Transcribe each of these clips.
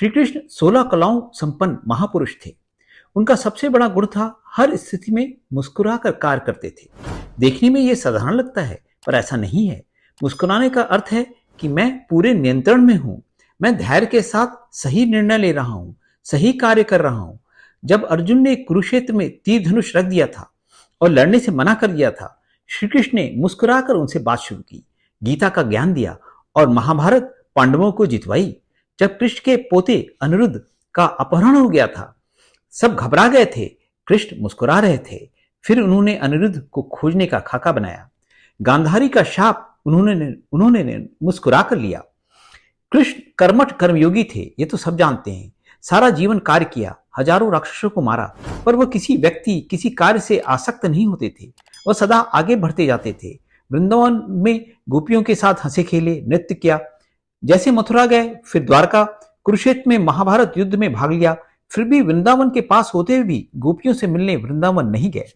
श्री कृष्ण 16 कलाओं संपन्न महापुरुष थे। उनका सबसे बड़ा गुण था हर स्थिति में मुस्कुराकर कार्य करते थे। देखने में यह साधारण लगता है, पर ऐसा नहीं है। मुस्कुराने का अर्थ है कि मैं पूरे नियंत्रण में हूं। मैं धैर्य के साथ सही निर्णय ले रहा हूं, सही कार्य कर रहा हूं। जब अर्जुन ने कुरुक्षेत्र में तीर धनुष रख दिया था और लड़ने से मना कर दिया था, श्री कृष्ण ने मुस्कुराकर उनसे बात शुरू की, गीता का ज्ञान दिया और महाभारत पांडवों को जितवाई। जब कृष्ण के पोते अनिरुद्ध का अपहरण हो गया था, सब घबरा गए थे। कृष्ण मुस्कुरा रहे थे। फिर उन्होंने अनिरुद्ध को खोजने का खाका बनाया। गांधारी का शाप उन्होंने मुस्कुरा कर लिया। कृष्ण कर्मठ कर्मयोगी थे, ये तो सब जानते हैं। सारा जीवन कार्य किया, हजारों राक्षसों को मारा, पर वह किसी व्यक्ति किसी कार्य से आसक्त नहीं होते थे। वह सदा आगे बढ़ते जाते थे। वृंदावन में गोपियों के साथ हंसे खेले, नृत्य किया। जैसे मथुरा गए, फिर द्वारका, कुरुक्षेत्र में महाभारत युद्ध में भाग लिया। फिर भी वृंदावन के पास होते हुए भी गोपियों से मिलने वृंदावन नहीं गए।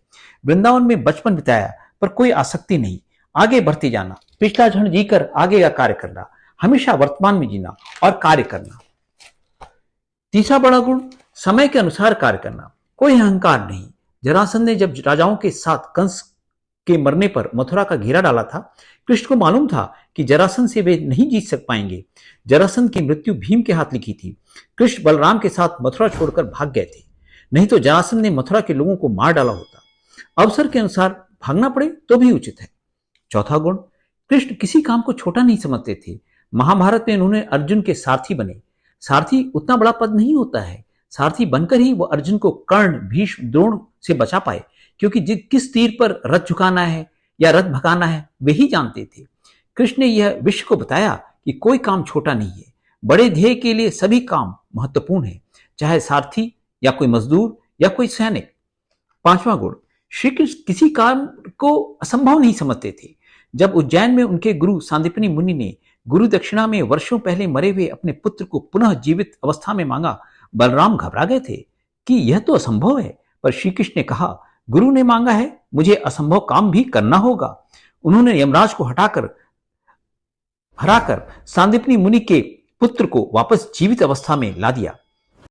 वृंदावन में बचपन बिताया, पर कोई आसक्ति नहीं। आगे बढ़ते जाना, पिछला क्षण जीकर आगे का कार्य करना, हमेशा वर्तमान में जीना और कार्य करना। तीसरा बड़ा गुण, समय के अनुसार कार्य करना। कोई अहंकार नहीं। जरासंध ने जब राजाओं के साथ कंस के मरने पर मथुरा का घेरा डाला था, कृष्ण को मालूम था कि जरासंध से वे नहीं जीत सक पाएंगे। जरासंध की मृत्यु भीम के हाथ लिखी थी। कृष्ण बलराम के साथ मथुरा छोड़कर भाग गए थे, नहीं तो जरासंध ने मथुरा के लोगों को मार डाला होता। अवसर के अनुसार भागना पड़े तो भी उचित है। चौथा गुण, कृष्ण किसी काम को छोटा नहीं समझते थे। महाभारत में उन्होंने अर्जुन के सारथी बने। सारथी उतना बड़ा पद नहीं होता है। सारथी बनकर ही वह अर्जुन को कर्ण, भीष्म, द्रोण से बचा पाए, क्योंकि किस तीर पर रथ झुकाना है या रथ भगाना है वे ही जानते थे। कृष्ण ने यह विश्व को बताया कि कोई काम छोटा नहीं है। बड़े ध्येय के लिए सभी काम महत्वपूर्ण है, चाहे सारथी या कोई मजदूर या कोई सैनिक। पांचवा गुण, श्री कृष्ण किसी काम को असंभव नहीं समझते थे। जब उज्जैन में उनके गुरु सांदीपनी मुनि ने गुरु दक्षिणा में वर्षों पहले मरे हुए अपने पुत्र को पुनः जीवित अवस्था में मांगा, बलराम घबरा गए थे कि यह तो असंभव है। पर श्री कृष्ण ने कहा, गुरु ने मांगा है, मुझे असंभव काम भी करना होगा। उन्होंने यमराज को हराकर सांदीपनी मुनि के पुत्र को वापस जीवित अवस्था में ला दिया।